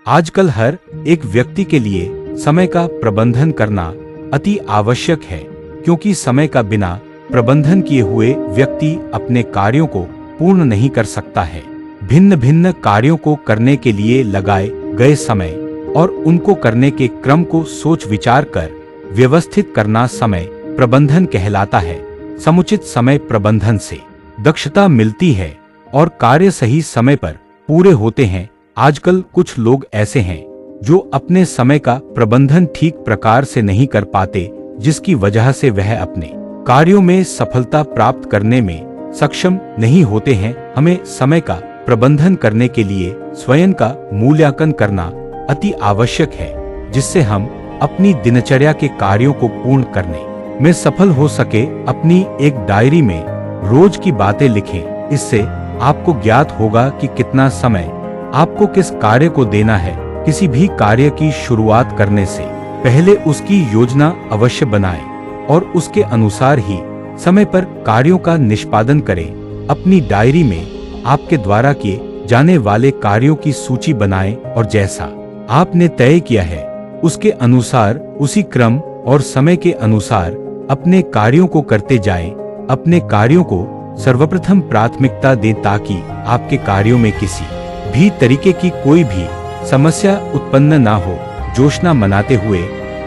आजकल हर एक व्यक्ति के लिए समय का प्रबंधन करना अति आवश्यक है, क्योंकि समय का बिना प्रबंधन किए हुए व्यक्ति अपने कार्यों को पूर्ण नहीं कर सकता है। भिन्न भिन्न कार्यों को करने के लिए लगाए गए समय और उनको करने के क्रम को सोच विचार कर व्यवस्थित करना समय प्रबंधन कहलाता है। समुचित समय प्रबंधन से दक्षता मिलती है और कार्य सही समय पर पूरे होते हैं। आजकल कुछ लोग ऐसे हैं जो अपने समय का प्रबंधन ठीक प्रकार से नहीं कर पाते, जिसकी वजह से वह अपने कार्यों में सफलता प्राप्त करने में सक्षम नहीं होते हैं। हमें समय का प्रबंधन करने के लिए स्वयं का मूल्यांकन करना अति आवश्यक है, जिससे हम अपनी दिनचर्या के कार्यों को पूर्ण करने में सफल हो सके। अपनी एक डायरी में रोज की बातें लिखें। इससे आपको ज्ञात होगा कि कितना समय आपको किस कार्य को देना है। किसी भी कार्य की शुरुआत करने से पहले उसकी योजना अवश्य बनाएं और उसके अनुसार ही समय पर कार्यों का निष्पादन करें। अपनी डायरी में आपके द्वारा किए जाने वाले कार्यों की सूची बनाएं और जैसा आपने तय किया है उसके अनुसार, उसी क्रम और समय के अनुसार अपने कार्यों को करते जाएं। अपने कार्यों को सर्वप्रथम प्राथमिकता दें ताकि आपके कार्यों में किसी भी तरीके की कोई भी समस्या उत्पन्न ना हो। जोशना मनाते हुए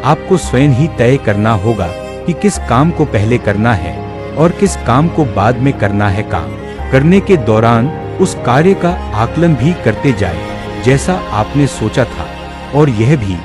आपको स्वयं ही तय करना होगा कि किस काम को पहले करना है और किस काम को बाद में करना है। काम करने के दौरान उस कार्य का आकलन भी करते जाएं जैसा आपने सोचा था, और यह भी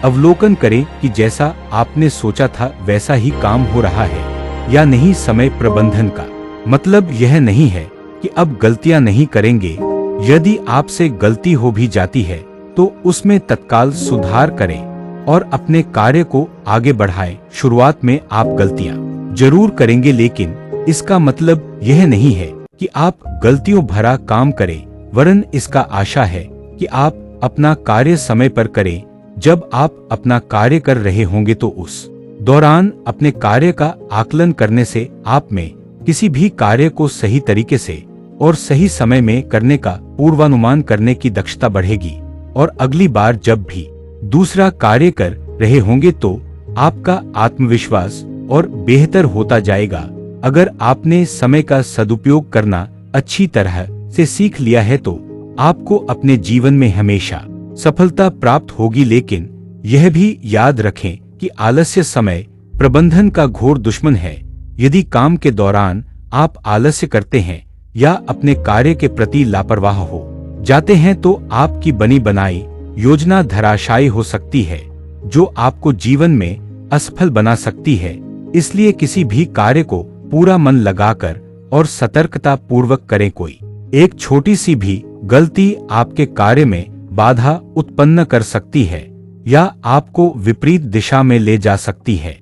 अवलोकन करें कि जैसा आपने सोचा था वैसा ही काम हो रहा है या नहीं। समय प्रबंधन का मतलब यह नहीं है कि अब गलतियां नहीं करेंगे। यदि आपसे गलती हो भी जाती है तो उसमें तत्काल सुधार करें और अपने कार्य को आगे बढ़ाएं। शुरुआत में आप गलतियां जरूर करेंगे, लेकिन इसका मतलब यह नहीं है कि आप गलतियों भरा काम करें, वरन इसका आशा है कि आप अपना कार्य समय पर करें। जब आप अपना कार्य कर रहे होंगे तो उस दौरान अपने कार्य का आकलन करने से आप में किसी भी कार्य को सही तरीके से और सही समय में करने का पूर्वानुमान करने की दक्षता बढ़ेगी, और अगली बार जब भी दूसरा कार्य कर रहे होंगे तो आपका आत्मविश्वास और बेहतर होता जाएगा। अगर आपने समय का सदुपयोग करना अच्छी तरह से सीख लिया है तो आपको अपने जीवन में हमेशा सफलता प्राप्त होगी। लेकिन यह भी याद रखें कि आलस्य समय प्रबंधन का घोर दुश्मन है। यदि काम के दौरान आप आलस्य करते हैं या अपने कार्य के प्रति लापरवाह हो जाते हैं तो आपकी बनी बनाई योजना धराशायी हो सकती है, जो आपको जीवन में असफल बना सकती है। इसलिए किसी भी कार्य को पूरा मन लगाकर और सतर्कता पूर्वक करें। कोई एक छोटी सी भी गलती आपके कार्य में बाधा उत्पन्न कर सकती है या आपको विपरीत दिशा में ले जा सकती है।